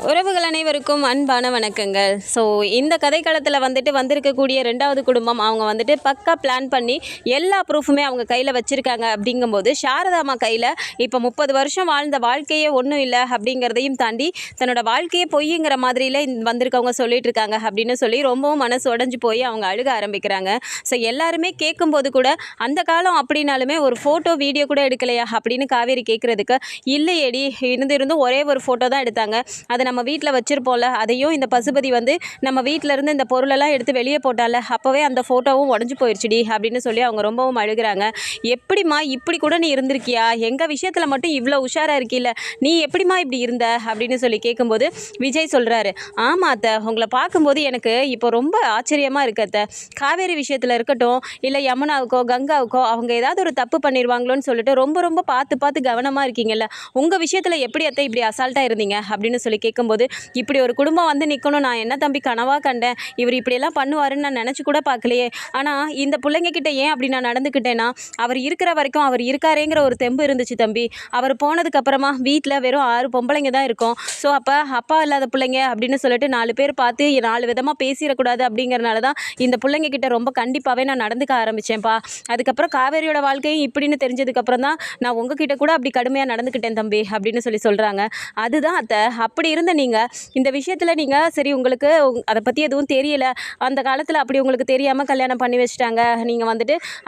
உறவுகள் அனைவருக்கும் அன்பான வணக்கங்கள். ஸோ இந்த கதைக்களத்தில் வந்திருக்கக்கூடிய ரெண்டாவது குடும்பம் அவங்க பக்கா பிளான் பண்ணி எல்லா ப்ரூஃபுமே அவங்க கையில் வச்சுருக்காங்க. அப்படிங்கும்போது சாரதாம்மா கையில் இப்போ 30 வருஷம் வாழ்ந்த வாழ்க்கையே ஒன்றும் இல்லை அப்படிங்கிறதையும் தாண்டி தன்னோட வாழ்க்கையே பொய்யுங்கிற மாதிரியில் வந்திருக்கவங்க சொல்லிட்டு இருக்காங்க அப்படின்னு சொல்லி ரொம்பவும் மனசு உடஞ்சி போய் அவங்க அழுக ஆரம்பிக்கிறாங்க. ஸோ எல்லாருமே கேட்கும்போது கூட அந்த காலம் அப்படின்னாலுமே ஒரு ஃபோட்டோ வீடியோ கூட எடுக்கலையா அப்படின்னு காவேரி கேட்குறதுக்கு, இல்லையேடி இருந்தும் ஒரே ஒரு ஃபோட்டோ தான் எடுத்தாங்க, அதை நம்ம வீட்டில் வச்சுருப்போம்ல, அதையும் இந்த பசுபதி நம்ம வீட்டிலேருந்து இந்த பொருளெல்லாம் எடுத்து வெளியே போட்டால, அப்போவே அந்த ஃபோட்டோவும் உடஞ்சி போயிடுச்சுடி அப்படின்னு சொல்லி அவங்க ரொம்பவும் அழுகிறாங்க. எப்படிம்மா இப்படி கூட நீ இருந்திருக்கியா, எங்கள் விஷயத்தில் மட்டும் இவ்வளோ உஷாராக இருக்கில்ல, நீ எப்படிம்மா இப்படி இருந்த அப்படின்னு சொல்லி கேட்கும்போது விஜய் சொல்கிறாரு, ஆமாம் அத்தை, உங்களை பார்க்கும்போது எனக்கு இப்போ ரொம்ப ஆச்சரியமாக இருக்கு அத்தை. காவேரி விஷயத்தில் இருக்கட்டும், இல்லை யமுனாவுக்கோ கங்காவுக்கோ அவங்க ஏதாவது ஒரு தப்பு பண்ணிடுவாங்களோன்னு சொல்லிட்டு ரொம்ப ரொம்ப பார்த்து பார்த்து கவனமாக இருக்கீங்கல்ல, உங்கள் விஷயத்தில் எப்படி அத்தை இப்படி அசால்ட்டாக இருந்தீங்க அப்படின்னு சொல்லி கேட்கும்போது, இப்படி ஒரு குடும்பம் நிற்கணும் நான் என்ன தம்பி கனவாக கண்டேன், இவர் இப்படியெல்லாம் பண்ணுவாருன்னு நான் நினச்சி கூட பார்க்கலையே, ஆனால் இந்த பிள்ளைங்க கிட்ட ஏன் அப்படி நான் நடந்துக்கிட்டேன்னா, அவர் இருக்கிற வரைக்கும் அவர் இருக்காரேங்கிற ஒரு தெம்பு இருந்துச்சு தம்பி. அவர் போனதுக்கப்புறமா வீட்டில் வெறும் 6 பொம்பளைங்க தான் இருக்கும். ஸோ அப்போ அப்பா இல்லாத பிள்ளைங்க அப்படின்னு சொல்லிட்டு 4 பேர் பார்த்து 4 விதமாக பேசிடக்கூடாது அப்படிங்கிறனால தான் இந்த பிள்ளைங்க கிட்ட ரொம்ப கண்டிப்பாகவே நான் நடந்துக்க ஆரம்பித்தேன்ப்பா. அதுக்கப்புறம் காவேரியோட வாழ்க்கையும் இப்படின்னு தெரிஞ்சதுக்கப்புறம் தான் நான் உங்ககிட்ட கூட அப்படி கடுமையாக நடந்துக்கிட்டேன் தம்பி அப்படின்னு சொல்லி சொல்கிறாங்க. அதுதான் அத்தை, அப்படி இருந்த நீங்கள் இந்த விஷயத்தில் நீங்கள் சரி உங்களுக்கு அதை பற்றி எதுவும் தெரியல, அந்த காலத்தில் அப்படி உங்களுக்கு தெரியாமல் கல்யாணம் பண்ணி வச்சுட்டாங்க, நீங்கள்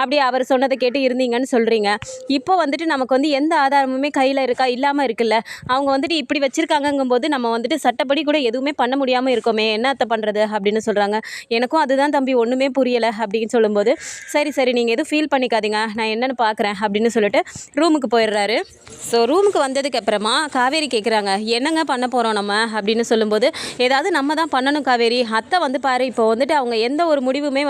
அப்படி அவர் சொன்னதை கேட்டு இருந்தீங்கன்னு சொல்கிறீங்க. இப்போ நமக்கு எந்த ஆதாரமுமே கையில் இல்லாமல் இருக்குல்ல, அவங்க இப்படி வச்சுருக்காங்கங்கும்போது நம்ம சட்டப்படி கூட எதுவுமே பண்ண முடியாமல் இருக்கோமே, என்னத்தை பண்ணுறது அப்படின்னு சொல்கிறாங்க. எனக்கும் அதுதான் தம்பி ஒன்றுமே புரியலை அப்படின்னு சொல்லும்போது, சரி சரி நீங்கள் எதுவும் ஃபீல் பண்ணிக்காதீங்க, நான் என்னென்னு பார்க்குறேன் அப்படின்னு சொல்லிட்டு ரூமுக்கு போயிடுறாரு. ஸோ ரூமுக்கு வந்ததுக்கு அப்புறமா காவேரி கேட்குறாங்க, என்னங்க பண்ண போகிறோம் நம்ம அப்படின்னு சொல்லும்போது, ஏதாவது நம்ம தான் பண்ணணும் காவேரி. அத்தை பாரு, இப்போ அவங்க எந்த ஒரு முடிவுமே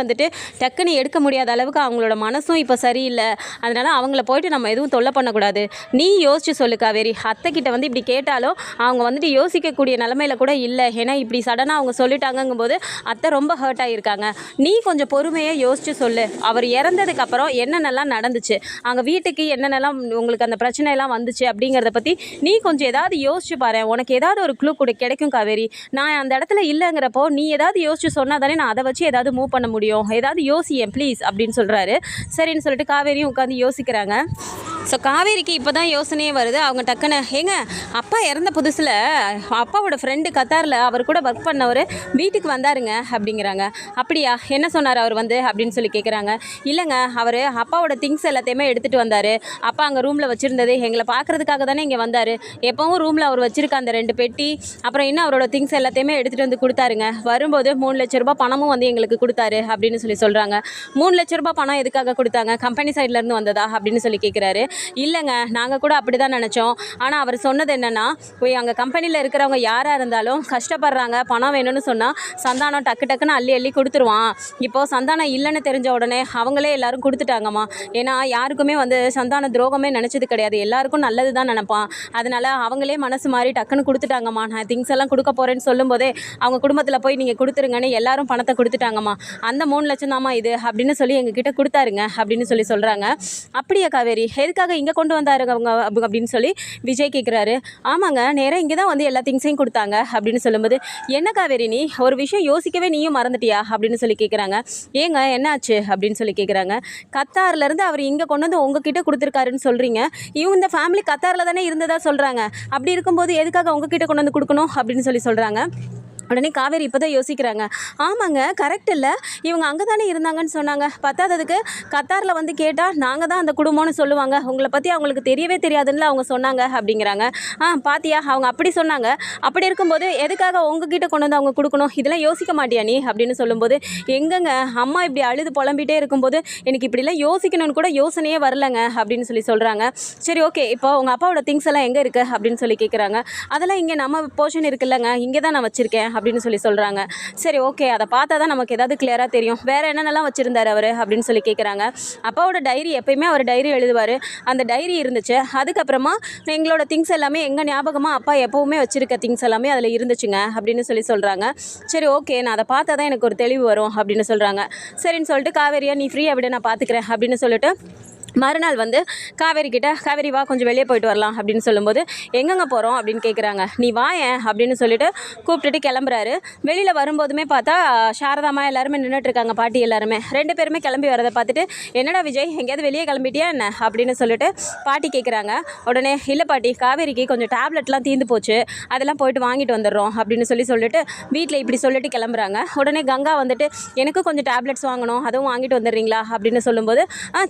டக்குன்னு எடுக்க முடியாத அளவுக்கு அவங்களோட மனசும் இப்போ சரியில்லை, அதனால் அவங்கள போயிட்டு நம்ம எதுவும் தொல்லை பண்ணக்கூடாது. நீ யோசிச்சு சொல்லு காவேரி, அத்தை கிட்ட இப்படி கேட்டாலும் அவங்க யோசிக்கக்கூடிய நிலமையில கூட இல்லை, ஏன்னா இப்படி சடனாக அவங்க சொல்லிட்டாங்கங்கும்போது அத்தை ரொம்ப ஹர்ட் ஆகியிருக்காங்க. நீ கொஞ்சம் பொறுமையாக யோசிச்சு சொல்லு, அவர் இறந்ததுக்கப்புறம் என்னென்னலாம் நடந்துச்சு, அங்கே வீட்டுக்கு என்னென்னலாம் உங்களுக்கு அந்த பிரச்சனையெல்லாம் வந்துச்சு அப்படிங்கிறத பற்றி நீ கொஞ்சம் ஏதாவது யோசிச்சு பாரு, உனக்கு ஏதாவது ஒரு க்ளூ கிடைக்கும் காவேரி. நான் அந்த இடத்துல இல்லைங்கிறப்போ நீ ஏதாவது யோசிச்சு சொன்னால் தானே நான் அதை வச்சு ஏதாவது மூவ் பண்ண முடியும், ஏதாவது யோசியேன் ப்ளீஸ் அப்படின்னு சொல்கிறாரு. சரின்னு சொல்லிட்டு காவேரியும் உட்காந்து யோசிக்கிறாங்க. ஸோ காவேரிக்கு இப்போ தான் யோசனையே வருது. அவங்க டக்குன்னு, ஏங்க அப்பா இறந்த புதுசில் அப்பாவோட ஃப்ரெண்டு கத்தாரில் அவர் கூட ஒர்க் பண்ணவர் வீட்டுக்கு வந்தாருங்க அப்படிங்கிறாங்க. அப்படியா, என்ன சொன்னார் அவர் அப்படின்னு சொல்லி கேட்குறாங்க. இல்லைங்க, அவர் அப்பாவோட திங்ஸ் எல்லாத்தையுமே எடுத்துகிட்டு வந்தார், அப்பா அங்கே ரூமில் வச்சுருந்தது எங்களை பார்க்குறதுக்காக தானே இங்கே வந்தார், எப்போவும் ரூமில் அவர் வச்சுருக்க அந்த 2 பெட்டி அப்புறம் இன்னும் அவரோட திங்ஸ் எல்லாத்தையுமே எடுத்துகிட்டு வந்து கொடுத்தாருங்க, வரும்போது 3 லட்ச ரூபாய் பணமும் எங்களுக்கு கொடுத்தாரு அப்படின்னு சொல்லி சொல்கிறாங்க. 3 லட்ச ரூபாய் பணம் எதுக்காக கொடுத்தாங்க, கம்பெனி சைட்லேருந்து வந்ததா அப்படின்னு சொல்லி கேட்குறாரு. இல்லைங்க, நாங்கள் கூட அப்படி தான் நினச்சோம், ஆனால் அவர் சொன்னது என்னென்னா, போய் அங்கே கம்பெனியில் இருக்கிறவங்க யாராக இருந்தாலும் கஷ்டப்படுறாங்க, பணம் வேணும்னு சொன்னால் சந்தானம் டக்குன்னு அள்ளி அள்ளி கொடுத்துருவான். இப்போது சந்தானம் இல்லைன்னு தெரிஞ்ச உடனே அவங்களே எல்லாரும் கொடுத்துட்டாங்கம்மா, ஏன்னா யாருக்குமே சந்தான துரோகமே நினச்சது கிடையாது, எல்லாருக்கும் நல்லது தான் நினப்பான், அதனால் அவங்களே மனசு மாறி டக்குன்னு கொடுத்துட்டாங்கம்மா, நான் திங்ஸ் எல்லாம் கொடுக்க போகிறேன்னு சொல்லும்போதே அவங்க குடும்பத்தில் போய் நீங்கள் கொடுத்துருங்கன்னு எல்லாரும் பணத்தை கொடுத்துட்டாங்கம்மா, அந்த 3 லட்சம் தாம்மா இது அப்படின்னு சொல்லி எங்ககிட்ட கொடுத்தாருங்க அப்படின்னு சொல்லி சொல்கிறாங்க. அப்படியா காவேரி, எதுக்காக இங்கே கொண்டு வந்தாரு அவங்க அப்படின்னு சொல்லி விஜய் கேட்குறாரு. ஆமாங்க, நேராக இங்கே தான் எல்லா திங்ஸையும் கொடுத்தாங்க அப்படின்னு சொல்லும்போது, என்ன காவேரி நீ ஒரு விஷயம் யோசிக்கவே நீயும் மறந்துட்டியா அப்படின்னு சொல்லி கேட்குறாங்க. ஏங்க என்னாச்சு அப்படின்னு சொல்லி கேட்குறாங்க. கத்தார்லேருந்து அவர் இங்கே கொண்டு வந்து உங்ககிட்ட கொடுத்துருக்காருன்னு சொல்கிறீங்க, இவங்க இந்த ஃபேமிலி கத்தாரில் தானே இருந்ததா சொல்கிறாங்க, அப்படி இருக்கும்போது எதுக்காக உங்ககிட்ட கொண்டு வந்து கொடுக்கணும் அப்படின்னு சொல்லி சொல்கிறாங்க. உடனே காவேரி இப்போ தான் யோசிக்கிறாங்க. ஆமாங்க, கரெக்ட் இல்லை, இவங்க அங்கே தானே இருந்தாங்கன்னு சொன்னாங்க, பத்தாததுக்கு கத்தாரில் கேட்டால் நாங்கள் தான் அந்த குடும்பம்னு சொல்லுவாங்க, உங்களை பற்றி அவங்களுக்கு தெரியவே தெரியாதுன்னு அவங்க சொன்னாங்க அப்படிங்கிறாங்க. பாத்தியா, அவங்க அப்படி சொன்னாங்க, அப்படி இருக்கும்போது எதுக்காக உங்ககிட்ட கொண்டு வந்து அவங்க கொடுக்கணும், இதெல்லாம் யோசிக்க மாட்டியா நீ அப்படின்னு சொல்லும்போது, எங்கங்க அம்மா இப்படி அழுது புலம்பிகிட்டே இருக்கும்போது எனக்கு இப்படிலாம் யோசிக்கணும்னு கூட யோசனையே வரலைங்க அப்படின்னு சொல்லி சொல்கிறாங்க. சரி ஓகே, இப்போ உங்கள் அப்பாவோட திங்ஸ் எல்லாம் எங்கே இருக்குது அப்படின்னு சொல்லி கேட்குறாங்க. அதெல்லாம் இங்கே நம்ம போர்ஷன் இருக்குல்லங்க, இங்கே தான் நான் வச்சுருக்கேன் அப்படின்னு சொல்லி சொல்கிறாங்க. சரி ஓகே, அதை பார்த்தா தான் நமக்கு ஏதாவது கிளியராக தெரியும், வேறு என்னென்னலாம் வச்சுருந்தார் அவர் அப்படின்னு சொல்லி கேட்குறாங்க. அப்பாவோட டைரி, எப்பயுமே அவர் டைரி எழுதுவார், அந்த டைரி இருந்துச்சு, அதுக்கப்புறமா எங்களோட திங்ஸ் எல்லாமே எங்கள் ஞாபகமாக அப்பா எப்போவுமே வச்சுருக்க திங்ஸ் எல்லாமே அதில் இருந்துச்சுங்க அப்படின்னு சொல்லி சொல்கிறாங்க. சரி ஓகே, நான் அதை பார்த்தா தான் எனக்கு ஒரு தெளிவு வரும் அப்படின்னு சொல்கிறாங்க. சரின்னு சொல்லிட்டு, காவேரியா நீ ஃப்ரீயாக விட, நான் பார்த்துக்கிறேன் அப்படின்னு சொல்லிட்டு மறுநாள் வந்து காவேரி கிட்ட, காவேரி வா கொஞ்சம் வெளியே போயிட்டு வரலாம் அப்படின்னு சொல்லும்போது, எங்கெங்கே போகிறோம் அப்படின்னு கேட்குறாங்க. நீ வாயேன் அப்படின்னு சொல்லிட்டு கூப்பிட்டுட்டு கிளம்புறாரு. வெளியில் வரும்போதுமே பார்த்தா சாரதாமா எல்லாருமே நின்றுட்டுருக்காங்க, பாட்டி எல்லாருமே. 2 பேருமே கிளம்பி வரதை பார்த்துட்டு, என்னடா விஜய் எங்கேயாவது வெளியே கிளம்பிட்டியா என்ன அப்படின்னு சொல்லிட்டு பாட்டி கேட்குறாங்க. உடனே, இல்லை பாட்டி, காவேரிக்கு கொஞ்சம் டேப்லெட்லாம் தீர்ந்து போச்சு, அதெல்லாம் போயிட்டு வாங்கிட்டு வந்துடுறோம் அப்படின்னு சொல்லிட்டு வீட்டில் இப்படி சொல்லிட்டு கிளம்புறாங்க. உடனே கங்கா வந்துட்டு, எனக்கும் கொஞ்சம் டேப்லெட்ஸ் வாங்கணும், அதுவும் வாங்கிட்டு வந்துடுறீங்களா அப்படின்னு சொல்லும்போது,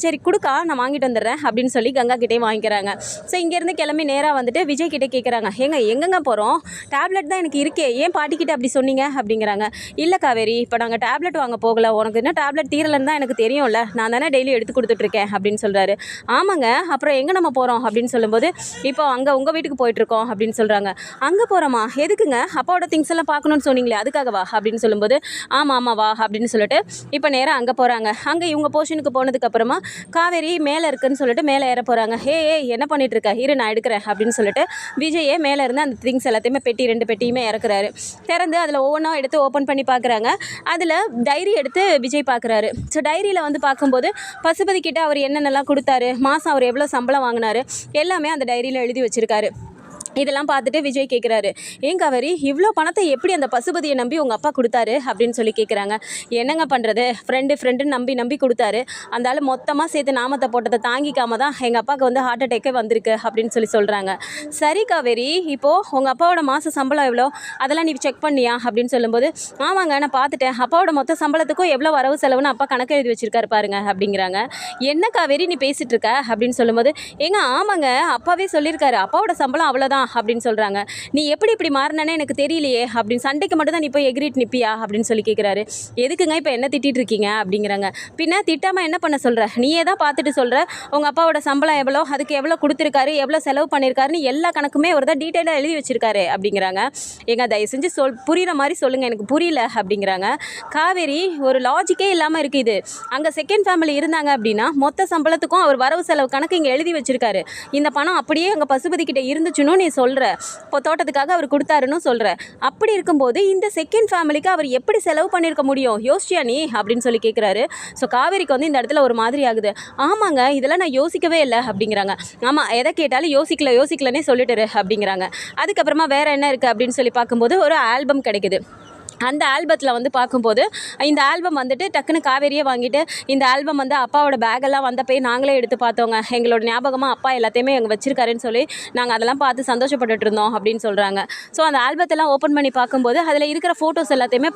சரி கொடுக்கா, நான் வாங்கிட்டு வந்துடுறேன் அப்படின்னு சொல்லி கங்கா கிட்டே வாங்கிக்கிறாங்க. ஸோ இங்கேருந்து கிளம்பி நேராக வந்துட்டு விஜய் கிட்டே கேட்குறாங்க, எங்கெங்கே போகிறோம், டேப்லெட் தான் எனக்கு இருக்கே, ஏன் பாட்டிக்கிட்ட அப்படி சொன்னீங்க அப்படிங்கிறாங்க. இல்லை காவேரி, இப்போ நாங்கள் டேப்லெட் வாங்க போகல, உனக்கு என்ன டேப்லெட் தீரலன்னு தான் எனக்கு தெரியும்ல, நான் தானே டெய்லி எடுத்து கொடுத்துட்ருக்கேன் அப்படின்னு சொல்கிறாரு. ஆமாங்க, அப்புறம் எங்கே நம்ம போகிறோம் அப்படின்னு சொல்லும்போது, இப்போ அங்கே உங்கள் வீட்டுக்கு போயிட்டுருக்கோம் அப்படின்னு சொல்கிறாங்க. அங்கே போகிறோமா, எதுக்குங்க, அப்பாவோட திங்ஸ் எல்லாம் பார்க்கணுன்னு சொன்னீங்களே அதுக்காகவா அப்படின்னு சொல்லும்போது, ஆமாம் வா அப்படின்னு சொல்லிட்டு இப்போ நேராக அங்கே போகிறாங்க. அங்கே இவங்க போர்ஷனுக்கு போனதுக்கப்புறமா காவேரி மேலே இருக்குன்னு சொல்லிட்டு மேலே ஏற போகிறாங்க. என்ன பண்ணிட்டு இருக்க, இரு நான் எடுக்கிறேன் அப்படின்னு சொல்லிட்டு விஜயே மேலே இருந்து அந்த திங்ஸ் எல்லாத்தையுமே 2 பெட்டியுமே இறக்குறாரு. திறந்து அதில் ஒவ்வொன்றா எடுத்து ஓப்பன் பண்ணி பார்க்குறாங்க. அதில் டைரி எடுத்து விஜய் பார்க்குறாரு. ஸோ டைரியில் வந்து பார்க்கும்போது பசுபதி கிட்ட அவர் என்னென்னலாம் கொடுத்தாரு, மாதம் அவர் எவ்வளோ சம்பளம் வாங்கினாரு, எல்லாமே அந்த டைரியில் எழுதி வச்சுருக்காரு. இதெல்லாம் பார்த்துட்டு விஜய் கேட்குறாரு, ஏன் காவேரி இவ்வளோ பணத்தை எப்படி அந்த பசுபதியை நம்பி உங்கள் அப்பா கொடுத்தாரு அப்படின்னு சொல்லி கேட்குறாங்க. என்னங்க பண்ணுறது, ஃப்ரெண்டுன்னு நம்பி கொடுத்தாரு, அந்த ஆள் மொத்தமாக சேர்த்து நாமத்தை போட்டதை தாங்கிக்காம தான் எங்கள் அப்பாவுக்கு வந்து ஹார்ட் அட்டேக்கே வந்திருக்கு அப்படின்னு சொல்கிறாங்க. சரி காவேரி, இப்போது உங்கள் அப்பாவோட மாத சம்பளம் எவ்வளோ, அதெல்லாம் நீ செக் பண்ணியா அப்படின்னு சொல்லும்போது, ஆமாங்க நான் பார்த்துட்டேன், அப்பாவோட மொத்த சம்பளத்துக்கும் எவ்வளோ வரவு செலவுன்னு அப்பா கணக்கு எழுதி வச்சிருக்காரு பாருங்க அப்படிங்கிறாங்க. என்ன காவேரி நீ பேசிகிட்டு இருக்க அப்படின்னு சொல்லும்போது, ஆமாங்க அப்பாவே சொல்லியிருக்காரு, அப்பாவோட சம்பளம் அவ்வளோதான் அப்படின்னு சொல்கிறாங்க. நீ எப்படி இப்படி மாறினே எனக்கு தெரியலையே அப்படின்னு, சண்டைக்கு மட்டும் தான் நீ போய் எகிரிட்டு நிற்பியா அப்படின்னு சொல்லி கேட்குறாரு. எதுக்குங்க இப்போ என்ன திட்டிகிட்டு இருக்கீங்க அப்படிங்கிறாங்க. பின்ன திட்டாமல் என்ன பண்ண சொல்கிற, நீயே தான் பார்த்துட்டு சொல்கிற, உங்கள் அப்பாவோட சம்பளம் எவ்வளோ, அதுக்கு எவ்வளோ கொடுத்துருக்காரு, எவ்வளோ செலவு பண்ணியிருக்காருன்னு எல்லா கணக்குமே ஒரு தான் டீட்டெயிலாக எழுதி வச்சிருக்காரு அப்படிங்கிறாங்க. தயவு செஞ்சு புரிகிற மாதிரி சொல்லுங்கள், எனக்கு புரியல அப்படிங்கிறாங்க. காவேரி ஒரு லாஜிக்கே இல்லாமல் இருக்குது இது. அங்கே செகண்ட் ஃபேமிலி இருந்தாங்க அப்படின்னா மொத்த சம்பளத்துக்கும் அவர் வரவு செலவு கணக்கு இங்கே எழுதி வச்சிருக்காரு. இந்த பணம் அப்படியே அங்கே பசுபதி கிட்ட இருந்துச்சுன்னு நீ சொல்கிற, இப்போ தோட்டத்துக்காக அவர் கொடுத்தாருன்னு சொல்கிற, அப்படி இருக்கும்போது இந்த செகண்ட் ஃபேமிலிக்கு அவர் எப்படி செலவு பண்ணியிருக்க முடியும், யோசிச்சியா நீ அப்படின்னு சொல்லி கேட்குறாரு. ஸோ காவேரிக்கு வந்து இந்த இடத்துல ஒரு மாதிரி ஆகுது. ஆமாங்க இதெல்லாம் நான் யோசிக்கவே இல்லை அப்படிங்கிறாங்க. ஆமாம் எதை கேட்டாலும் யோசிக்கலன்னே சொல்லிட்டுரு அப்படிங்கிறாங்க. அதுக்கப்புறமா வேறு என்ன இருக்குது அப்படின்னு சொல்லி பார்க்கும்போது ஒரு ஆல்பம் கிடைக்குது. அந்த ஆல்பத்தில் வந்து பார்க்கும்போது இந்த ஆல்பம் வந்துட்டு டக்குன்னு காவேரியே வாங்கிட்டு, இந்த ஆல்பம் வந்து அப்பாவோட பேக்கெல்லாம் வந்தப்போய் நாங்களே எடுத்து பார்த்தோங்க, எங்களோட ஞாபகமாக அப்பா எல்லாத்தையுமே அங்கே வச்சிருக்காருன்னு சொல்லி நாங்கள் அதெல்லாம் பார்த்து சந்தோஷப்பட்டுட்டு இருந்தோம் அப்படின்னு சொல்கிறாங்க. ஸோ அந்த ஆல்பத்தெல்லாம் ஓப்பன் பண்ணி பார்க்கும்போது அதில் இருக்கிற ஃபோட்டோஸ் எல்லாத்தையுமே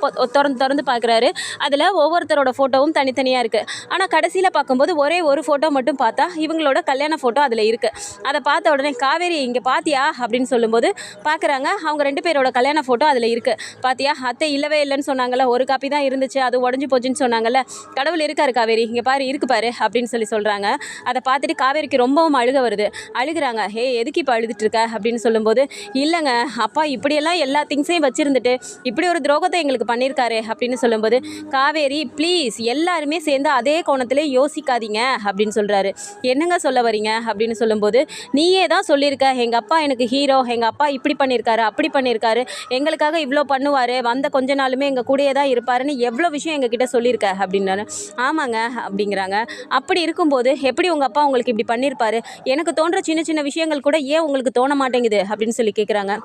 திறந்து பார்க்குறாரு. அதில் ஒவ்வொருத்தரோட ஃபோட்டோவும் தனித்தனியாக இருக்குது. ஆனால் கடைசியில் பார்க்கும்போது ஒரே ஒரு ஃபோட்டோ மட்டும் பார்த்தா இவங்களோட கல்யாண ஃபோட்டோ அதில் இருக்குது. அதை பார்த்த உடனே காவேரி இங்கே பார்த்தியா அப்படின்னு சொல்லும்போது பார்க்குறாங்க, அவங்க 2 பேரோட கல்யாண ஃபோட்டோ அதில் இருக்குது. பார்த்தியா, அத்தை இல்லவே இல்லைன்னு சொன்னாங்கல்ல, ஒரு காப்பி தான் இருந்துச்சு, அது உடஞ்சி போச்சுன்னு சொன்னாங்கல்ல, கடவுள் இருக்காரு காவேரி, இங்கே பாரு இருக்கு பாரு அப்படின்னு சொல்கிறாங்க. அதை பார்த்துட்டு காவேரிக்கு ரொம்பவும் அழுக வருது. அழுகிறாங்க. எதுக்கு இப்போ அழுதுட்டு இருக்க அப்படின்னு சொல்லும்போது, இல்லைங்க அப்பா இப்படியெல்லாம் எல்லா திங்ஸையும் வச்சுருந்துட்டு இப்படி ஒரு துரோகத்தை எங்களுக்கு பண்ணியிருக்காரு அப்படின்னு சொல்லும்போது, காவேரி ப்ளீஸ் எல்லாருமே சேர்ந்து அதே கோணத்திலே யோசிக்காதீங்க அப்படின்னு சொல்கிறாரு. என்னங்க சொல்ல வரீங்க அப்படின்னு சொல்லும்போது, நீயே தான் சொல்லியிருக்க எங்கள் அப்பா எனக்கு ஹீரோ, எங்கள் அப்பா இப்படி பண்ணியிருக்காரு அப்படி பண்ணியிருக்காரு, எங்களுக்காக இவ்வளோ பண்ணுவார், வந்த கொஞ்ச நாளுமே எங்கள் கூடயே தான் இருப்பாருன்னு எவ்வளோ விஷயம் எங்ககிட்ட சொல்லியிருக்க அப்படின்னாரு. ஆமாங்க அப்படிங்கிறாங்க. அப்படி இருக்கும்போது எப்படி உங்கள் அப்பா உங்களுக்கு இப்படி பண்ணியிருப்பாரு, எனக்கு தோன்ற சின்ன சின்ன விஷயங்கள் கூட ஏன் உங்களுக்கு தோண மாட்டேங்குது அப்படின்னு சொல்லி கேட்குறாங்க.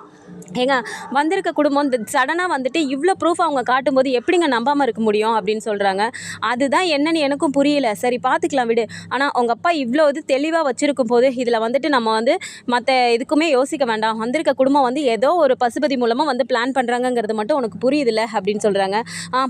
வந்திருக்க குடும்பம் சடனாக வந்துட்டு இவ்வளோ ப்ரூஃப் அவங்க காட்டும்போது எப்படிங்க நம்பாமல் இருக்க முடியும் அப்படின்னு சொல்கிறாங்க. அதுதான் என்னன்னு எனக்கும் புரியல, சரி பார்த்துக்கலாம் விடு, ஆனால் உங்கள் அப்பா இவ்வளோ இது தெளிவாக வச்சுருக்கும் போது இதில் வந்துட்டு நம்ம வந்து மற்ற இதுக்குமே யோசிக்க வேண்டாம், வந்திருக்க குடும்பம் வந்து ஏதோ ஒரு பசுபதி மூலமாக வந்து பிளான் பண்ணுறாங்கங்கிறது மட்டும் உனக்கு புரியுதுல்ல அப்படின்னு சொல்கிறாங்க.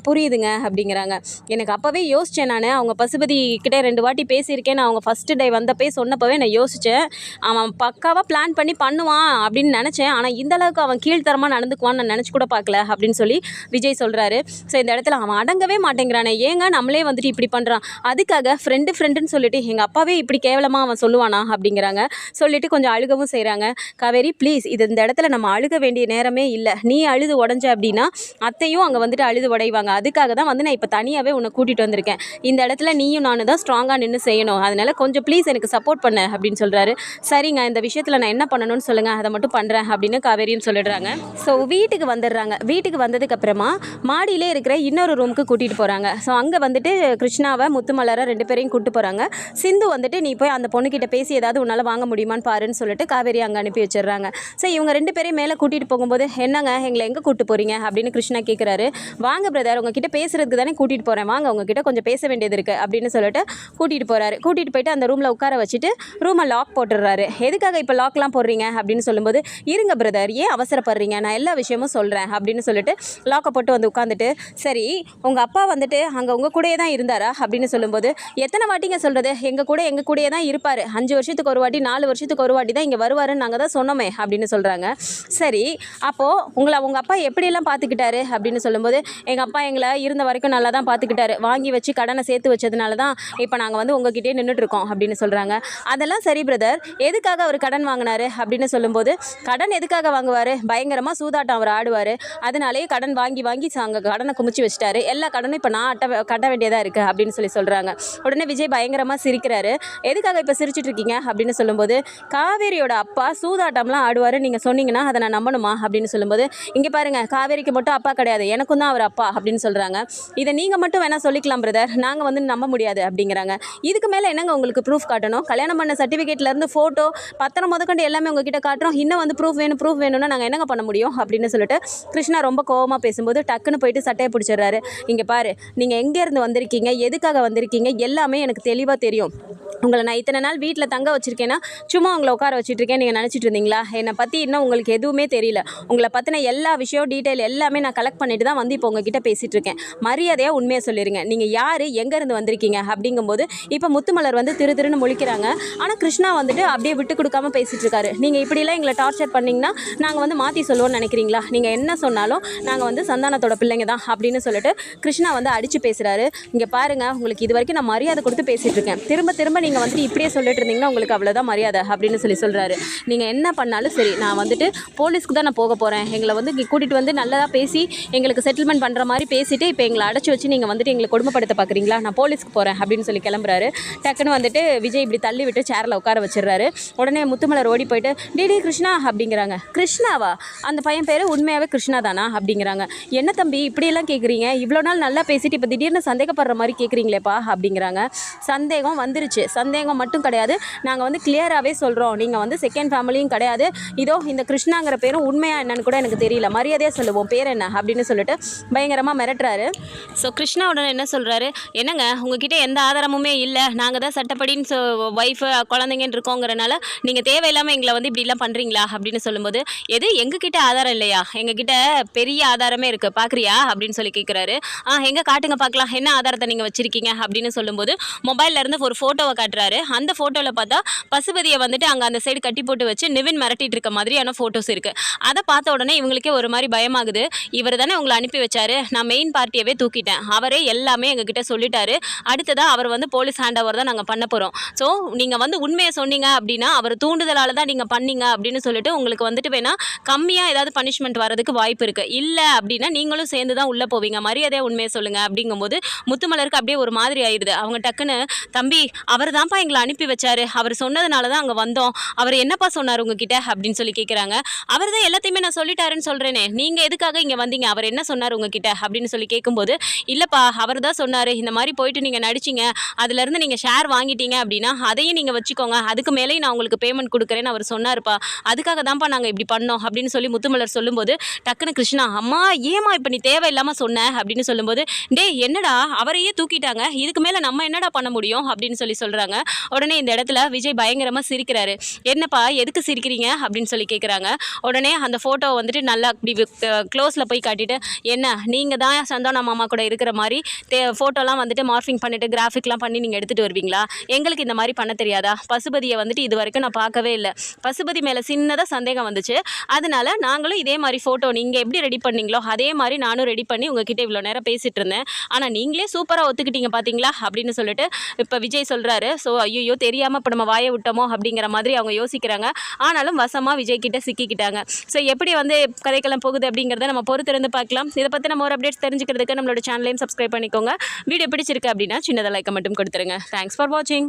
புரியுதுங்க அப்படிங்கிறாங்க. எனக்கு அப்போவே யோசித்தேன், நான் அவங்க பசுபதி கிட்டே 2 வாட்டி பேசியிருக்கேன், நான் அவங்க ஃபஸ்ட்டு டே வந்தப்பே சொன்னப்பவே நான் யோசித்தேன், அவன் பக்காவாக பிளான் பண்ணி பண்ணுவான் அப்படின்னு நினச்சேன், ஆனால் இந்தளவுக்கு அவன் கீழ்த்தரமாக நடந்துக்குவான்னு நான் நினச்சி கூட பார்க்கல அப்படின்னு சொல்லி விஜய் சொல்கிறாரு. ஸோ இந்த இடத்துல அவன் அடங்கவே மாட்டேங்கிறானே, ஏங்க நம்மளே வந்துட்டு இப்படி பண்ணுறான், அதுக்காக ஃப்ரெண்டுன்னு சொல்லிட்டு எங்கள் அப்பாவே இப்படி கேவலமாக அவன் சொல்லுவானா அப்படிங்கிறாங்க. சொல்லிட்டு கொஞ்சம் அழுகவும் செய்கிறாங்க. காவேரி ப்ளீஸ், இந்த இடத்துல நம்ம அழுக வேண்டிய நேரமே இல்லை, நீ அழுது உடஞ்ச அப்படின்னா அத்தையும் அங்கே வந்துட்டு அழுது உடைவாங்க, அதுக்காக தான் வந்து நான் இப்போ தனியாகவே உன்னை கூட்டிகிட்டு வந்திருக்கேன், இந்த இடத்துல நீயும் நானும் தான் ஸ்ட்ராங்காக நின்று செய்யணும், அதனால் கொஞ்சம் ப்ளீஸ் எனக்கு சப்போர்ட் பண்ண அப்படின்னு சொல்கிறாரு. சரிங்க இந்த விஷயத்தில் நான் என்ன பண்ணணும்னு சொல்லுங்கள், அதை மட்டும் பண்ணுறேன் அப்படின்னு காவேரின்னு சொல்லிடுறாங்க. விட்டுடுறாங்க. ஸோ வீட்டுக்கு வந்துடுறாங்க. வீட்டுக்கு வந்ததுக்கப்புறமா மாடியிலே இருக்கிற இன்னொரு ரூமுக்கு கூட்டிகிட்டு போகிறாங்க. ஸோ அங்கே வந்துட்டு கிருஷ்ணாவை முத்துமலரை 2 பேரையும் கூப்பிட்டு போகிறாங்க. சிந்து வந்துட்டு நீ போய் அந்த பொண்ணுக்கிட்ட பேசி ஏதாவது உன்னால் வாங்க முடியுமான்னு பாருன்னு சொல்லிட்டு காவேரி அங்கே அனுப்பி வச்சிடுறாங்க. ஸோ இவங்க 2 பேரையும் மேலே கூட்டிகிட்டு போகும்போது என்னங்க எங்களை எங்கே கூப்பிட்டு போகிறீங்க அப்படின்னு கிருஷ்ணா கேட்குறாரு. வாங்க பிரதர், உங்ககிட்ட பேசுறதுக்கு தானே கூட்டிகிட்டு போகிறேன், வாங்க உங்ககிட்ட கொஞ்சம் பேச வேண்டியது இருக்குது அப்படின்னு சொல்லிட்டு கூட்டிகிட்டு போகிறாரு. கூட்டிகிட்டு போயிட்டு அந்த ரூமில் உட்கார வச்சுட்டு ரூமை லாக் போட்டுடுறாரு. எதுக்காக இப்போ லாக்லாம் போடுறீங்க அப்படின்னு சொல்லும்போது, இருங்க பிரதர் ஏன் அவசரப்படுறீங்க, நான் எல்லா விஷயமும் சொல்கிறேன் அப்படின்னு சொல்லிட்டு லாக்கை போட்டு வந்து உட்காந்துட்டு, சரி உங்கள் அப்பா வந்துட்டு அங்கே உங்கள் கூடயே தான் இருந்தாரா அப்படின்னு சொல்லும்போது, எத்தனை வாட்டிங்க சொல்கிறது, எங்கள் கூடயே தான் இருப்பார், 5 வருஷத்துக்கு ஒரு வாட்டி 4 வருஷத்துக்கு ஒரு வாட்டி தான் இங்கே வருவாருன்னு நாங்கள் தான் சொன்னோமே அப்படின்னு சொல்கிறாங்க. சரி அப்போது உங்கள் அப்பா எப்படியெல்லாம் பார்த்துக்கிட்டாரு அப்படின்னு சொல்லும்போது, எங்கள் அப்பா எங்களை இருந்த வரைக்கும் நல்லா தான் பார்த்துக்கிட்டாரு, வாங்கி வச்சு கடனை சேர்த்து வச்சதுனால தான் இப்போ நாங்கள் வந்து உங்ககிட்டே நின்றுட்டுருக்கோம் அப்படின்னு சொல்கிறாங்க. அதெல்லாம் சரி பிரதர், எதுக்காக அவர் கடன் வாங்கினாரு அப்படின்னு சொல்லும்போது, கடன் எதுக்காக வாங்குவார், பயங்கரமாக சூதாட்டம் அவர் ஆடுவார், அதனாலேயே கடன் வாங்கி அங்கே கடனை குமிச்சு வச்சிட்டாரு, எல்லா கடனும் இப்போ நான் கட்ட வேண்டியதாக இருக்குது அப்படின்னு சொல்கிறாங்க. உடனே விஜய் பயங்கரமாக சிரிக்கிறாரு. எதுக்காக இப்போ சிரிச்சிட்டு இருக்கீங்க அப்படின்னு சொல்லும்போது, காவேரியோட அப்பா சூதாட்டம்லாம் ஆடுவார் நீங்கள் சொன்னீங்கன்னா அதை நான் நம்பணுமா அப்படின்னு சொல்லும்போது, இங்கே பாருங்கள் காவேரிக்கு மட்டும் அப்பா கிடையாது, எனக்கும் தான் அவர் அப்பா அப்படின்னு சொல்கிறாங்க. இதை நீங்கள் மட்டும் வேணால் சொல்லிக்கலாம் பிரதர், நாங்கள் வந்து நம்ப முடியாது அப்படிங்கிறாங்க. இதுக்கு மேலே என்னங்க உங்களுக்கு ப்ரூஃப் காட்டணும், கல்யாணம் பண்ண சர்டிஃபிகேட்லேருந்து ஃபோட்டோ பத்திரம் முதற்கொண்டு எல்லாமே உங்ககிட்ட காட்டுறோம், இன்னும் வந்து ப்ரூஃப் வேணும்னா நாங்கள் என்னங்க பண்ண முடியும் அப்படின்னு சொல்லிட்டு கிருஷ்ணா ரொம்ப கோவமாக பேசும்போது டக்குன்னு போயிட்டு சட்டையை பிடிச்சிடுறாரு. இங்கே பாரு, நீங்கள் எங்கேருந்து வந்திருக்கீங்க, எதுக்காக வந்திருக்கீங்க, எல்லாமே எனக்கு தெளிவாக தெரியும். உங்களை நான் இத்தனை நாள் வீட்டில் தங்க வச்சுருக்கேன்னா சும்மா உங்களை உட்கார வச்சுட்ருக்கேன் நீங்கள் நினச்சிட்டு இருந்தீங்களா, என்னை பற்றி இன்னும் உங்களுக்கு எதுவுமே தெரியல, உங்களை பற்றின எல்லா விஷயம் டீட்டெயில் எல்லாமே நான் கலெக்ட் பண்ணிட்டு தான் வந்து இப்போ உங்ககிட்ட பேசிகிட்டு இருக்கேன், மரியாதையாக உண்மையை சொல்லிடுங்க, நீங்கள் யார் எங்கேருந்து வந்திருக்கீங்க அப்படிங்கும்போது இப்போ முத்துமலர் வந்து திருன்னு முழிக்கிறாங்க. ஆனால் கிருஷ்ணா வந்துட்டு அப்படியே விட்டு கொடுக்காம பேசிகிட்டு இருக்காரு. நீங்கள் இப்படிலாம் எங்களை டார்ச்சர் பண்ணிங்கன்னா நாங்கள் வந்து மாற்றி சொல்லுவோம்னு நினைக்கிறீங்களா, நீங்கள் என்ன சொன்னாலும் நாங்கள் வந்து சந்தானத்தோட பிள்ளைங்க தான் அப்படின்னு சொல்லிட்டு கிருஷ்ணா வந்து அடித்து பேசுகிறாரு. இங்கே பாருங்கள், உங்களுக்கு இது வரைக்கும் நான் மரியாதை கொடுத்து பேசிகிட்டு இருக்கேன், திரும்ப நீங்கள் வந்துட்டு இப்படியே சொல்லிட்டு இருந்தீங்கன்னா உங்களுக்கு அவ்வளோதான் மரியாதை அப்படின்னு சொல்கிறாரு. நீங்கள் என்ன பண்ணாலும் சரி, நான் வந்துட்டு போலீஸ்க்கு தான் நான் போக போகிறேன், எங்களை வந்து கூட்டிகிட்டு வந்து நல்லதாக பேசி எங்களுக்கு செட்டில்மெண்ட் பண்ணுற மாதிரி பேசிவிட்டு இப்போ எங்களை அடைச்சி வச்சு நீங்கள் வந்துட்டு எங்களை கொடுமைப்படுத்த பார்க்குறீங்களா, நான் போலீஸ்க்கு போகிறேன் அப்படின்னு சொல்லி கிளம்புறாரு. டக்குன்னு வந்துட்டு விஜய் இப்படி தள்ளி விட்டு சேரில் உட்கார வச்சிடுறாரு. உடனே முத்துமலர் ஓடி போயிட்டு டேடி கிருஷ்ணா அப்படிங்கிறாங்க. கிருஷ்ணாவா, அந்த பையன் பேர் உண்மையாகவே கிருஷ்ணா தானா அப்படிங்கிறாங்க. என்ன தம்பி இப்படியெல்லாம் கேட்குறீங்க, இவ்வளோ நாள் நல்லா பேசிட்டு இப்போ திடீர்னு சந்தேகப்படுற மாதிரி கேட்குறீங்களேப்பா அப்படிங்கிறாங்க. சந்தேகம் வந்துருச்சு, சந்தேகம் மட்டும் கிடையாது, நாங்கள் வந்து கிளியராகவே சொல்கிறோம், நீங்கள் வந்து செகண்ட் ஃபேமிலியும் கிடையாது, இதோ இந்த கிருஷ்ணாங்கிற பேரும் உண்மையாக என்னன்னு கூட எனக்கு தெரியல, மரியாதையாக சொல்லுவோம் பேர் என்ன அப்படின்னு சொல்லிட்டு பயங்கரமாக மிரட்டுறாரு. ஸோ கிருஷ்ணா உடனே என்ன சொல்கிறாரு, என்னங்க உங்ககிட்ட எந்த ஆதாரமுமே இல்லை, நாங்கள் தான் சட்டப்படின்னு ஒய்ஃபு குழந்தைங்கன்னு இருக்கோங்கிறனால நீங்கள் தேவையில்லாமல் எங்களை வந்து இப்படிலாம் பண்ணுறீங்களா அப்படின்னு சொல்லும்போது, எது எங்ககிட்ட ஆதாரம் இல்லையா, எங்ககிட்ட பெரிய ஆதாரமே இருக்குது பார்க்குறியா அப்படின்னு சொல்லி கேட்குறாரு. எங்கே காட்டுங்க பார்க்கலாம், என்ன ஆதாரத்தை நீங்கள் வச்சுருக்கீங்க அப்படின்னு சொல்லும்போது மொபைல்லேருந்து ஒரு ஃபோட்டோவை காட்டுறாரு. அந்த ஃபோட்டோவில் பார்த்தா பசுபதியை வந்துட்டு அங்கே அந்த சைடு கட்டி போட்டு வச்சு நிவின் மிரட்டிட்டு இருக்க மாதிரியான ஃபோட்டோஸ் இருக்குது. அதை பார்த்த உடனே இவங்களுக்கே ஒரு மாதிரி பயமாகுது. இவர் தானே உங்களை அனுப்பி வச்சாரு, நான் மெயின் பார்ட்டியவே தூக்கிட்டேன், அவரே எல்லாமே எங்ககிட்ட சொல்லிட்டாரு, அடுத்ததான் அவர் வந்து போலீஸ் ஹேண்ட் ஓவர் தான் நாங்கள் பண்ண போகிறோம், ஸோ நீங்கள் வந்து உண்மையை சொன்னீங்க அப்படின்னா அவர் தூண்டுதலால் தான் நீங்கள் பண்ணீங்க அப்படின்னு சொல்லிட்டு உங்களுக்கு வந்துட்டு வேணால் கம்மியாக ஏதாவது பனிஷ்மெண்ட் வரதுக்கு வாய்ப்பு இருக்குது, இல்லை அப்படின்னா நீங்களும் சேர்ந்து தான் உள்ளே போவீங்க, மரியாதையாக உண்மையை சொல்லுங்கள் அப்படிங்கும்போது முத்துமலருக்கு அப்படியே ஒரு மாதிரி ஆயிடுது. அவங்க டக்குன்னு தம்பி அவர் தான்ப்பா எங்களை அனுப்பி வச்சாரு, அவர் சொன்னதுனால தான் அங்கே வந்தோம், அவர் என்னப்பா சொன்னார் உங்ககிட்ட அப்படின்னு சொல்லி கேட்குறாங்க. அவர் தான் எல்லாத்தையுமே நான் சொல்லிட்டாருன்னு சொல்கிறேனே, நீங்கள் எதுக்காக இங்கே வந்தீங்க, அவர் என்ன சொன்னார் உங்ககிட்ட அப்படின்னு சொல்லி கேட்கும்போது, இல்லைப்பா அவர் தான் சொன்னார், இந்த மாதிரி போயிட்டு நீங்கள் நடிச்சிங்க, அதுலேருந்து நீங்கள் ஷேர் வாங்கிட்டீங்க அப்படின்னா அதையும் நீங்கள் வச்சுக்கோங்க, அதுக்கு மேலேயும் நான் உங்களுக்கு பேமெண்ட் கொடுக்குறேன்னு அவர் சொன்னார்ப்பா, அதுக்காக தான்ப்பா நாங்கள் இப்படி பண்ணோம் அப்படின்னு சொல்லி முத்துமலர் சொல்லும்போது டக்குன்னு கிருஷ்ணா அம்மா ஏமா இப்போ நீ தேவையில்லாமல் சொன்ன அப்படின்னு சொல்லும்போது, டே என்னடா அவரையே தூக்கிட்டாங்க, இதுக்கு மேலே நம்ம என்னடா பண்ண முடியும் அப்படின்னு சொல்லி சொல்கிறாங்க. உடனே இந்த இடத்துல விஜய் பயங்கரமாக சிரிக்கிறாரு. என்னப்பா எதுக்கு சிரிக்கிறீங்க அப்படின்னு சொல்லி கேட்குறாங்க. உடனே அந்த ஃபோட்டோவை வந்துட்டு நல்லா இப்படி க்ளோஸில் போய் காட்டிட்டு, என்ன நீங்கள் தான் சந்தான மாமா கூட இருக்கிற மாதிரி ஃபோட்டோலாம் வந்துட்டு மார்ஃபிங் பண்ணிவிட்டு கிராஃபிக்லாம் பண்ணி நீங்கள் எடுத்துகிட்டு வருவீங்களா, எங்களுக்கு இந்த மாதிரி பண்ண தெரியாதா, பசுபதியை வந்துட்டு இது வரைக்கும் நான் பார்க்கவே இல்லை, பசுபதி மேலே சின்னதாக சந்தேகம் வந்துச்சு, அதனால நாங்களும் இதே மாதிரி ஃபோட்டோ நீங்கள் எப்படி ரெடி பண்ணீங்களோ அதே மாதிரி நானும் ரெடி பண்ணி உங்ககிட்ட இவ்வளோ நேரம் பேசிகிட்டு இருந்தேன், ஆனால் நீங்களே சூப்பராக ஒத்துக்கிட்டீங்க பார்த்தீங்களா அப்படின்னு சொல்லிட்டு இப்போ விஜய் சொல்கிறாரு. ஸோ ஐயோ தெரியாமல் இப்போ நம்ம வாயை விட்டோமோ அப்படிங்கிற மாதிரி அவங்க யோசிக்கிறாங்க. ஆனாலும் வசமாக விஜய் கிட்ட சிக்கிக்கிட்டாங்க. ஸோ எப்படி வந்து கதைக்களம் போகுது அப்படிங்கிறத நம்ம பொறுத்திருந்து பார்க்கலாம். இதை பற்றி நம்ம ஒரு அப்டேட்ஸ் தெரிஞ்சுக்கிறதுக்கு நம்மளோட சேனலையும் சப்ஸ்கிரைப் பண்ணிக்கோங்க. வீடியோ பிடிச்சிருக்கு அப்படின்னா சின்னதாக லைக்கை மட்டும் கொடுத்துருங்க. தேங்க்ஸ் ஃபார் வாட்சிங்.